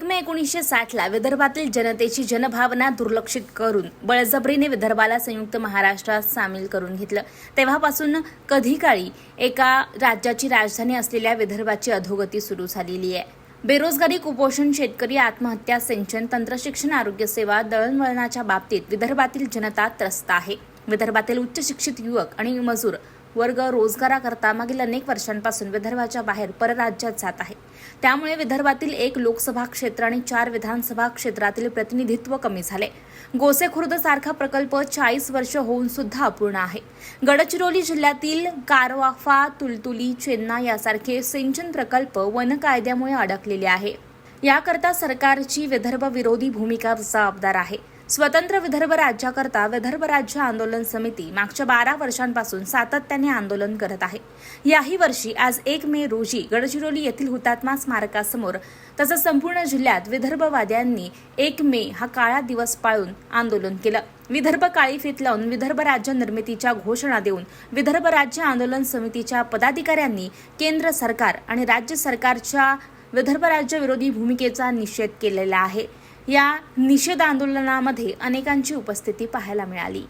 मे 1960ला विदर्भातील जनतेची जनभावना दुर्लक्षित करून बळजबरीने विदर्भाला संयुक्त महाराष्ट्रात सामील करून घेतलं। तेव्हापासून कधी काळी एका राज्याची राजधानी असलेल्या विदर्भाची अधोगती सुरू झालेली आहे। बेरोजगारी, कुपोषण, शेतकरी आत्महत्या, सिंचन, तंत्रशिक्षण, आरोग्यसेवा, दळणवळणाच्या बाबतीत विदर्भातील जनता त्रस्त आहे। विदर्भातील उच्च शिक्षित युवक आणि मजूर वर्ग रोजगाराकरता मागील अनेक वर्षांपासून विदर्भाच्या बाहेर परराज्यात जात आहे। त्यामुळे विदर्भातील 1 लोकसभा क्षेत्र आणि 4 विधानसभा क्षेत्रातील प्रतिनिधित्व कमी झाले। गोसेखुर्द सारखा प्रकल्प 40 वर्ष होऊन सुद्धा अपूर्ण आहे। गडचिरोली जिल्ह्यातील कारवाफा, तुलतुली, चेन्ना यासारखे सिंचन प्रकल्प वन कायद्यामुळे अडकलेले आहे। याकरता सरकारची विदर्भ विरोधी भूमिका जबाबदार आहे। स्वतंत्र विदर्भ राज्याकरता विदर्भ राज्य आंदोलन समिती मागच्या 12 वर्षांपासून सातत्याने आंदोलन करत आहे। याही वर्षी आज 1 मे रोजी गडचिरोली येथील हुतात्मा स्मारकासमोर तसंच संपूर्ण जिल्ह्यात विदर्भवाद्यांनी 1 मे हा काळा दिवस पाळून आंदोलन केलं। विदर्भ काळी फीत लावून विदर्भ राज्य निर्मितीच्या घोषणा देऊन विदर्भ राज्य आंदोलन समितीच्या पदाधिकाऱ्यांनी केंद्र सरकार आणि राज्य सरकारच्या विदर्भ राज्य विरोधी भूमिकेचा निषेध केलेला आहे। या निषेध आंदोलनामध्ये अनेकांची उपस्थिती पाहायला मिळाली।